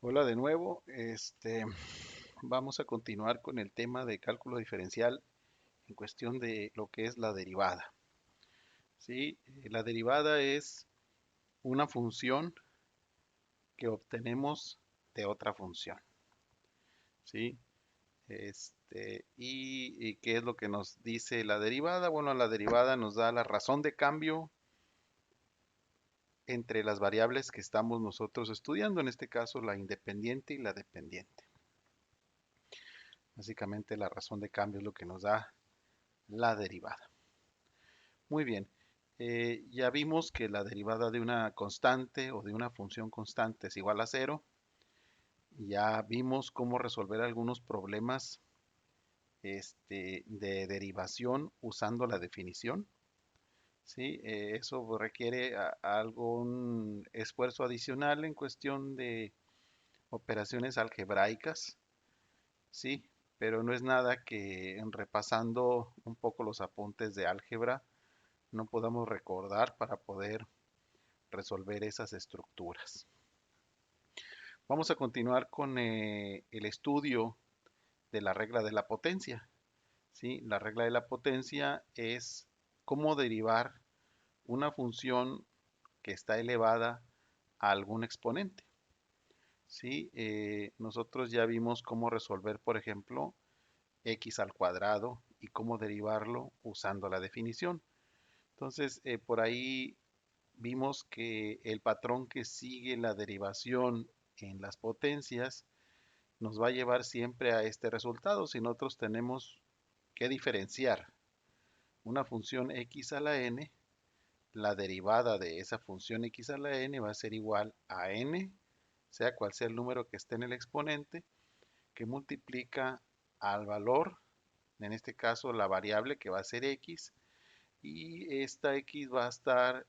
Hola de nuevo. Vamos a continuar con el tema de cálculo diferencial en cuestión de lo que es la derivada. ¿Sí? La derivada es una función que obtenemos de otra función. ¿Sí? ¿Y qué es lo que nos dice la derivada? Bueno, la derivada nos da la razón de cambio entre las variables que estamos nosotros estudiando, en este caso la independiente y la dependiente. Básicamente la razón de cambio es lo que nos da la derivada. Muy bien. Ya vimos que la derivada de una constante o de una función constante es igual a cero. Ya vimos cómo resolver algunos problemas de derivación usando la definición. ¿Sí? Eso requiere algún esfuerzo adicional en cuestión de operaciones algebraicas. ¿Sí? Pero no es nada que repasando un poco los apuntes de álgebra no podamos recordar para poder resolver esas estructuras. Vamos a continuar con el estudio de la regla de la potencia. ¿Sí? La regla de la potencia es cómo derivar una función que está elevada a algún exponente. ¿Sí? Nosotros ya vimos cómo resolver, por ejemplo, x al cuadrado y cómo derivarlo usando la definición. Entonces, por ahí vimos que el patrón que sigue la derivación en las potencias nos va a llevar siempre a este resultado. Si nosotros tenemos que diferenciar una función x a la n, la derivada de esa función x a la n va a ser igual a n, sea cual sea el número que esté en el exponente, que multiplica al valor, en este caso la variable que va a ser x, y esta x va a estar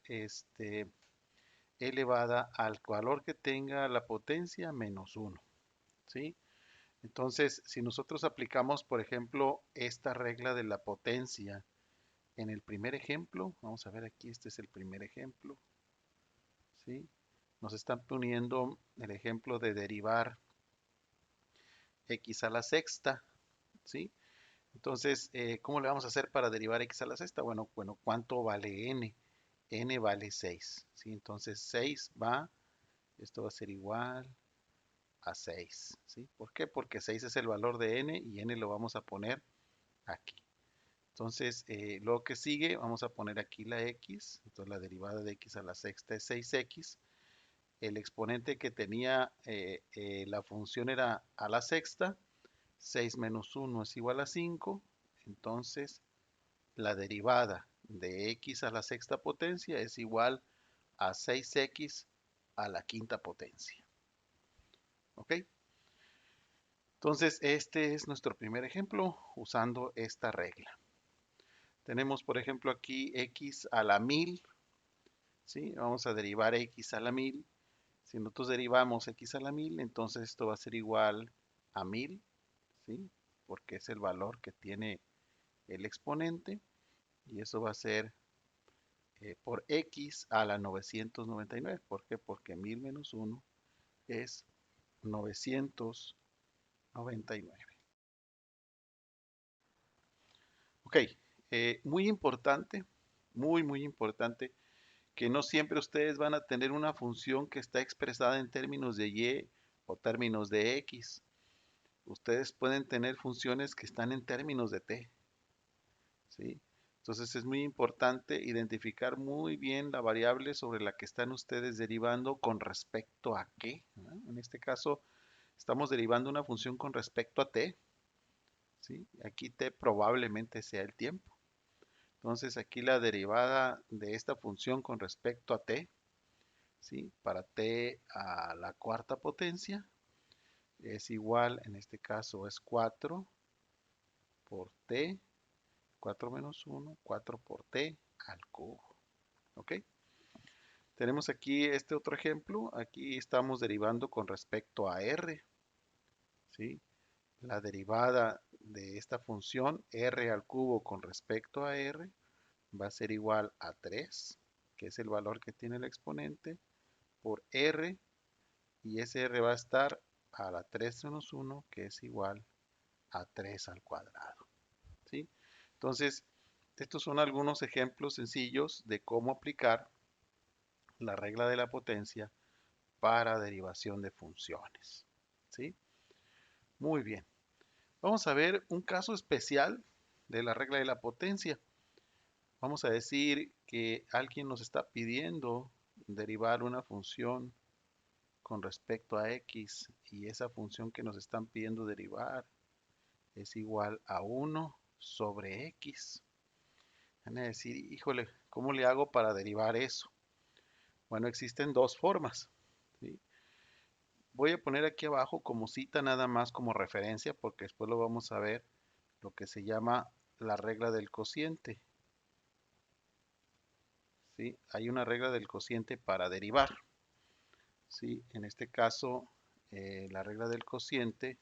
elevada al valor que tenga la potencia menos 1. ¿Sí? Entonces, si nosotros aplicamos, por ejemplo, esta regla de la potencia en el primer ejemplo, vamos a ver aquí, este es el primer ejemplo, ¿sí? Nos están poniendo el ejemplo de derivar x a la sexta, ¿sí? Entonces, ¿cómo le vamos a hacer para derivar x a la sexta? Bueno, ¿cuánto vale n? N vale 6, ¿sí? Entonces 6 esto va a ser igual a 6, ¿sí? ¿Por qué? Porque 6 es el valor de n y n lo vamos a poner aquí. Entonces, lo que sigue, vamos a poner aquí la x. Entonces, la derivada de x a la sexta es 6x. El exponente que tenía la función era a la sexta. 6 menos 1 es igual a 5. Entonces, la derivada de x a la sexta potencia es igual a 6x a la quinta potencia. ¿Ok? Entonces, este es nuestro primer ejemplo usando esta regla. Tenemos, por ejemplo, aquí x a la 1000, ¿sí? Vamos a derivar x a la 1000. Si nosotros derivamos x a la 1000, entonces esto va a ser igual a 1000, ¿sí? Porque es el valor que tiene el exponente. Y eso va a ser por x a la 999. ¿Por qué? Porque 1000 menos 1 es 999. Ok, muy importante, muy importante, que no siempre ustedes van a tener una función que está expresada en términos de y o términos de x. Ustedes pueden tener funciones que están en términos de t, ¿sí? Entonces es muy importante identificar muy bien la variable sobre la que están ustedes derivando con respecto a qué, ¿no? En este caso estamos derivando una función con respecto a t, ¿sí? Aquí t probablemente sea el tiempo. Entonces aquí la derivada de esta función con respecto a t, ¿sí? Para t a la cuarta potencia es igual, en este caso es 4 por t, 4 menos 1, 4 por t al cubo. ¿Ok? Tenemos aquí este otro ejemplo. Aquí estamos derivando con respecto a r, ¿sí? La derivada de esta función r al cubo con respecto a r va a ser igual a 3, que es el valor que tiene el exponente, por r y ese r va a estar a la 3 menos 1, que es igual a 3 al cuadrado. ¿Sí? Entonces, estos son algunos ejemplos sencillos de cómo aplicar la regla de la potencia para derivación de funciones. ¿Sí? Muy bien. Vamos a ver un caso especial de la regla de la potencia. Vamos a decir que alguien nos está pidiendo derivar una función con respecto a x y esa función que nos están pidiendo derivar es igual a 1 sobre x. Van a decir, híjole, ¿cómo le hago para derivar eso? Bueno, existen dos formas. ¿Sí? Voy a poner aquí abajo como cita nada más como referencia porque después lo vamos a ver lo que se llama la regla del cociente. ¿Sí? Hay una regla del cociente para derivar. ¿Sí? En este caso, la regla del cociente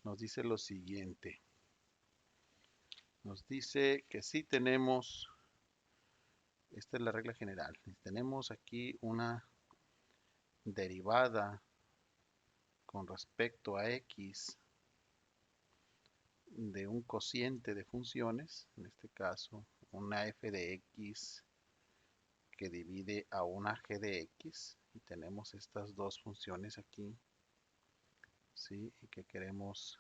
nos dice lo siguiente. Nos dice que si tenemos, esta es la regla general, tenemos aquí una derivada con respecto a x de un cociente de funciones, en este caso una f de x que divide a una g de x, y tenemos estas dos funciones aquí, ¿sí? Y que queremos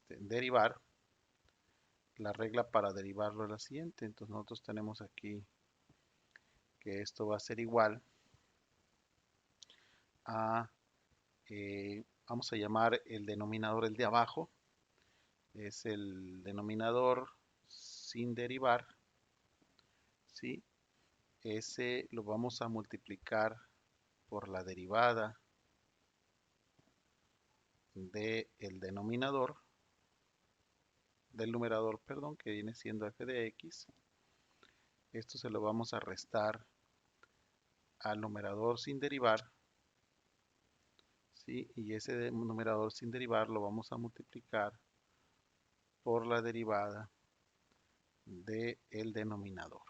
derivar. La regla para derivarlo es la siguiente, entonces nosotros tenemos aquí que esto va a ser igual a, vamos a llamar el denominador el de abajo, es el denominador sin derivar, ¿sí? Ese lo vamos a multiplicar por la derivada del denominador, del numerador, perdón, que viene siendo f de x. Esto se lo vamos a restar al numerador sin derivar, ¿sí? Y ese numerador sin derivar lo vamos a multiplicar por la derivada del denominador,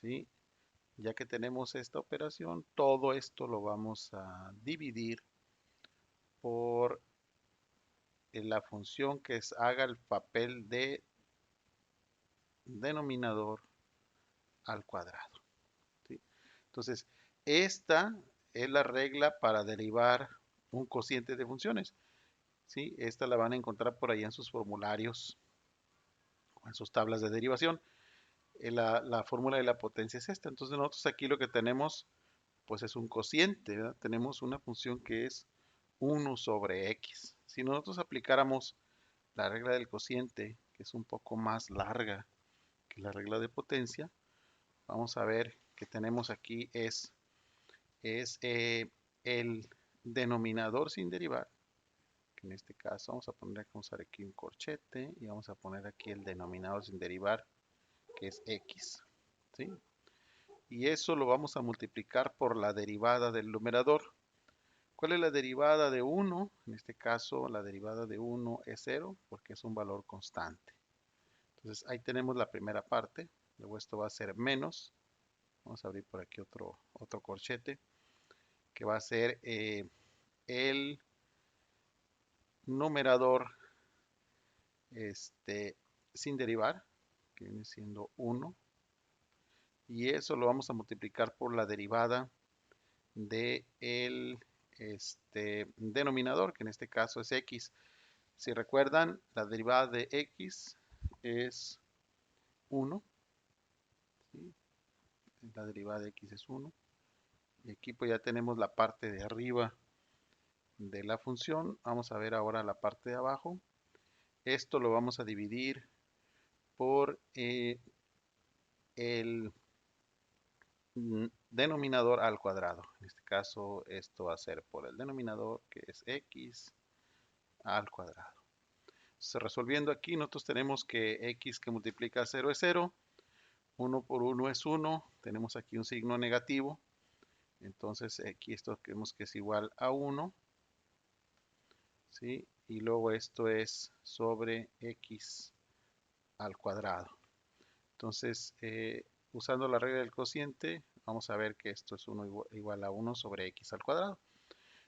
¿sí? Ya que tenemos esta operación, todo esto lo vamos a dividir por la función que haga el papel de denominador al cuadrado, ¿sí? Entonces, esta es la regla para derivar un cociente de funciones, ¿sí? Esta la van a encontrar por ahí en sus formularios, en sus tablas de derivación. La fórmula de la potencia es esta. Entonces, nosotros aquí lo que tenemos, pues es un cociente, ¿verdad? Tenemos una función que es 1 sobre x. Si nosotros aplicáramos la regla del cociente, que es un poco más larga que la regla de potencia, vamos a ver que tenemos aquí es el denominador sin derivar, que en este caso vamos a usar aquí un corchete y vamos a poner aquí el denominador sin derivar, que es x, ¿sí? Y eso lo vamos a multiplicar por la derivada del numerador. ¿Cuál es la derivada de 1? En este caso la derivada de 1 es 0 porque es un valor constante. Entonces ahí tenemos la primera parte. Luego esto va a ser menos. Vamos a abrir por aquí otro corchete que va a ser el numerador sin derivar, que viene siendo 1. Y eso lo vamos a multiplicar por la derivada del denominador, que en este caso es x. Si recuerdan, la derivada de x es 1, ¿sí? La derivada de x es 1. Y aquí pues ya tenemos la parte de arriba de la función. Vamos a ver ahora la parte de abajo. Esto lo vamos a dividir por el denominador al cuadrado. En este caso esto va a ser por el denominador, que es x al cuadrado. Entonces, resolviendo aquí, nosotros tenemos que x que multiplica 0 es 0. 1 por 1 es 1. Tenemos aquí un signo negativo. Entonces aquí esto vemos que es igual a 1. ¿Sí? Y luego esto es sobre x al cuadrado. Entonces, usando la regla del cociente, vamos a ver que esto es 1 igual a 1 sobre x al cuadrado.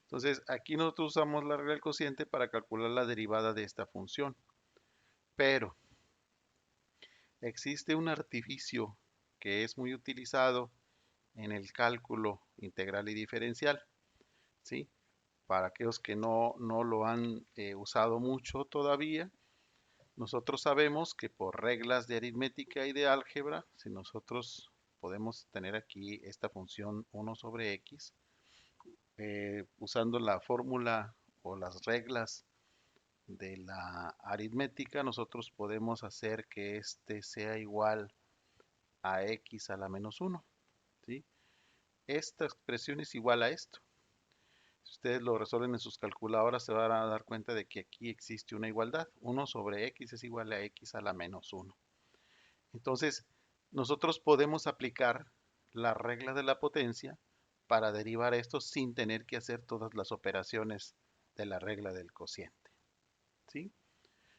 Entonces, aquí nosotros usamos la regla del cociente para calcular la derivada de esta función. Pero existe un artificio que es muy utilizado en el cálculo integral y diferencial, ¿sí? Para aquellos que no lo han usado mucho todavía, nosotros sabemos que por reglas de aritmética y de álgebra, si nosotros podemos tener aquí esta función 1 sobre x, usando la fórmula o las reglas de la aritmética, nosotros podemos hacer que este sea igual a x a la menos 1, ¿sí? Esta expresión es igual a esto. Si ustedes lo resuelven en sus calculadoras, se van a dar cuenta de que aquí existe una igualdad. 1 sobre x es igual a x a la menos 1. Entonces, nosotros podemos aplicar la regla de la potencia para derivar esto sin tener que hacer todas las operaciones de la regla del cociente, ¿sí?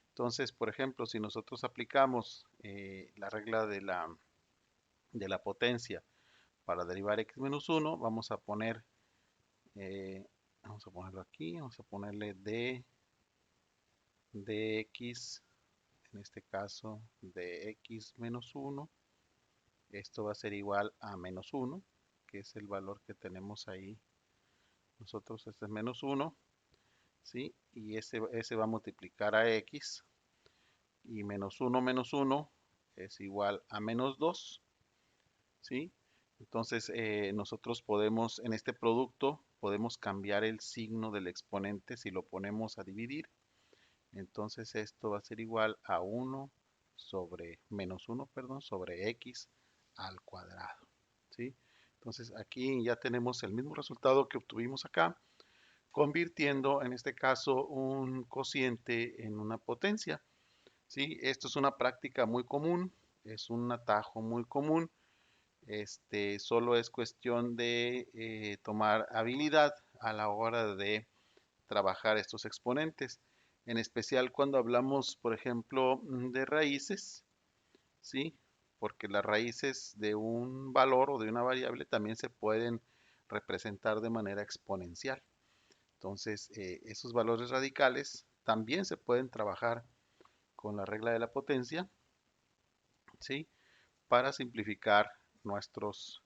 Entonces, por ejemplo, si nosotros aplicamos la regla de la potencia para derivar x menos 1, eh, vamos a ponerlo aquí, vamos a ponerle dx, en este caso de x menos 1, esto va a ser igual a menos 1, que es el valor que tenemos ahí. Nosotros este es menos 1, ¿sí? Y ese va a multiplicar a x, y menos 1 es igual a menos 2, ¿sí? Entonces nosotros podemos, en este producto, podemos cambiar el signo del exponente si lo ponemos a dividir. Entonces esto va a ser igual a 1 sobre, menos 1, perdón, sobre x al cuadrado, ¿sí? Entonces aquí ya tenemos el mismo resultado que obtuvimos acá, convirtiendo en este caso un cociente en una potencia, ¿sí? Esto es una práctica muy común, es un atajo muy común. Solo es cuestión de tomar habilidad a la hora de trabajar estos exponentes, en especial cuando hablamos, por ejemplo, de raíces, ¿sí? Porque las raíces de un valor o de una variable también se pueden representar de manera exponencial. Entonces, esos valores radicales también se pueden trabajar con la regla de la potencia, ¿sí? Para simplificar nuestros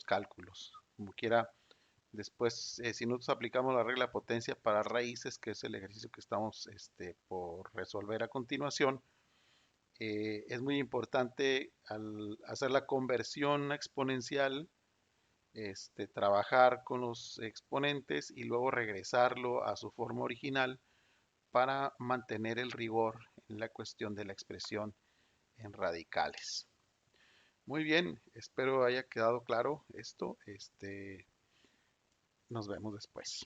cálculos. Como quiera, después, si nosotros aplicamos la regla de potencia para raíces, que es el ejercicio que estamos por resolver a continuación, es muy importante al hacer la conversión exponencial, trabajar con los exponentes y luego regresarlo a su forma original para mantener el rigor en la cuestión de la expresión en radicales. Muy bien, espero haya quedado claro esto. Nos vemos después.